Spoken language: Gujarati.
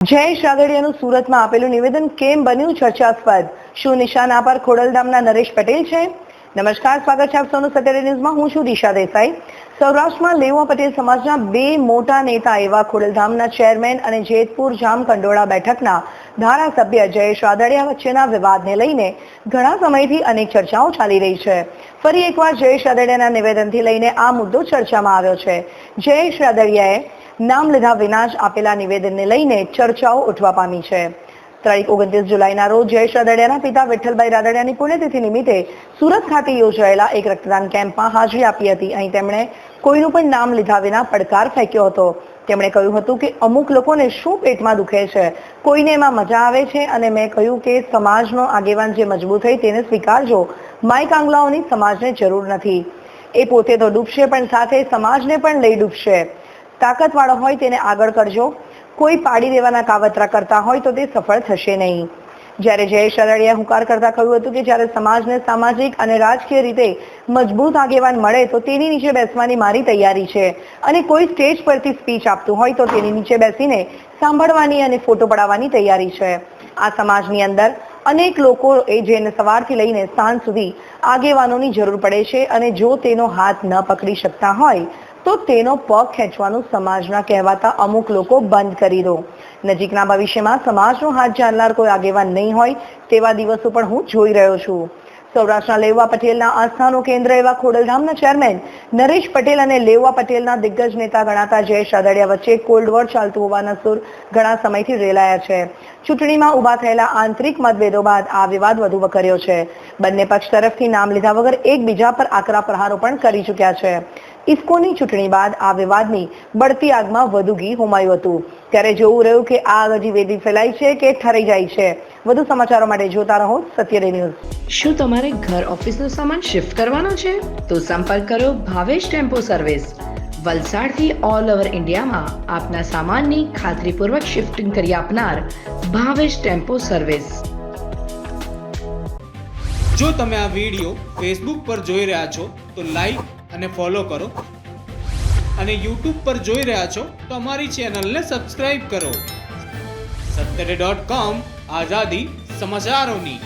જયેશ રાદડિયાનું સુરતમાં આપેલું નિવેદન કેમ બન્યું ચર્ચાસ્પદ? શું નિશાના પર ખોડલધામના નરેશ પટેલ છે? નમસ્કાર, સ્વાગત છે આપ સૌનું સત્યડે ન્યૂઝમાં. હું છું દિશા દેસાઈ. સૌરાષ્ટ્રમાં લેઉવા પટેલ સમાજના બે મોટા નેતા એવા ખોડલધામના ચેરમેન અને જેતપુર જામકંડોળા બેઠકના ધારાસભ્ય જયેશ રાદડિયા વચ્ચેના વિવાદને લઈને ઘણા સમયથી અનેક ચર્ચાઓ ચાલી રહી છે. ફરી એકવાર જયેશ રાદડિયાના નિવેદનથી લઈને આ મુદ્દો ચર્ચામાં આવ્યો છે. જયેશ રાદડિયાએ નામ લીધા વિના જ આપેલા નિવેદનને લઈને ચર્ચાઓ ઉઠવા પામી છે. તારીખ 29 જુલાઈના રોજ જયેશ રાદડિયાના પિતા વિઠ્ઠલભાઈ રાદડિયાની પુણ્યતિથિ નિમિત્તે સુરત ખાતે યોજાયેલા એક રક્તદાન કેમ્પમાં હાજરી આપી હતી. અહીં તેમણે કોઈનું પણ નામ લીધા વિના પડકાર ફેંક્યો હતો. તેમણે કહ્યું હતું કે અમુક લોકોને શું પેટમાં દુખે છે, કોઈને એમાં મજા આવે છે, અને મેં કહ્યું કે સમાજનો આગેવાન જે મજબૂત હોય તેને સ્વીકારજો. માઈક આંગલાઓની સમાજને જરૂર નથી. એ પોતે તો ડૂબશે પણ સાથે સમાજને પણ લઈ ડૂબશે. તાકાતવાળો હોય તેને આગળ કરજો. કોઈ પાડી દેવાના કાવતરા કરતા હોય તો તે સફળ થશે નહીં. જ્યારે જયેશ રાદડિયાએ હુંકાર કરતા કહ્યું હતું કે જ્યારે સમાજને સામાજિક અને રાજકીય રીતે મજબૂત આગેવાન મળે તો તેની નીચે બેસવાની મારી તૈયારી છે, અને કોઈ સ્ટેજ પરથી સ્પીચ આપતું હોય તો તેની નીચે બેસીને સાંભળવાની અને ફોટો પડાવવાની તૈયારી છે. આ સમાજની અંદર અનેક લોકો જેને સવારથી લઈને સાંજ સુધી આગેવાનોની જરૂર પડે છે, અને જો તેનો હાથ ન પકડી શકતા હોય તો તેનો પગ ખેંચવાનું સમાજના કહેવાતા અમુક લોકો બંધ કરી દો. નજીકના ભવિષ્યમાં સમાજનો હાથ જાણનાર કોઈ આગેવાન નહીં હોય તેવા દિવસો પણ હું જોઈ રહ્યો છું. સૌરાષ્ટ્રના લેઉવા પટેલના આસ્થાનું કેન્દ્ર એવા ખોડલધામના ચેરમેન નરેશ પટેલ અને લેઉવા પટેલના દિગ્ગજ નેતા ગણાતા જયેશ રાદડિયા વચ્ચે કોલ્ડ વોર ચાલતું હોવાના સૂર ઘણા સમયથી રેલાયા છે. ચૂંટણીમાં ઉભા થયેલા આંતરિક મતભેદો બાદ આ વિવાદ વધુ વકર્યો છે. બંને પક્ષ તરફથી નામ લીધા વગર એકબીજા પર આકરા પ્રહારો પણ કરી ચૂક્યા છે. ઇફકોની ચૂંટણી બાદ આ વિવાદની બળતી આગમાં વધુ ઘી હોમાયું હતું. ત્યારે જોવું રહ્યું કે આ આગ હજી વેદી ફેલાય છે કે ઠરી જાય છે. વધુ સમાચારો માટે જોતા રહો સત્યડે ન્યૂઝ. શું તમારે ઘર ઓફિસનો સામાન શિફ્ટ કરવાનો છે? તો સંપર્ક કરો ભાવેશ ટેમ્પો સર્વિસ. વલસાડથી ઓલ ઓવર ઇન્ડિયામાં આપના સામાનની ખાતરીપૂર્વક શિફ્ટિંગ કરી આપનાર ભાવેશ ટેમ્પો સર્વિસ. જો તમે આ વિડીયો ફેસબુક પર જોઈ રહ્યા છો તો લાઈક અને ફોલો કરો, અને યુટ્યુબ પર જોઈ રહ્યા છો તો અમારી ચેનલને સબસ્ક્રાઇબ કરો. સત્તરે.com આઝાદી સમાચારોની.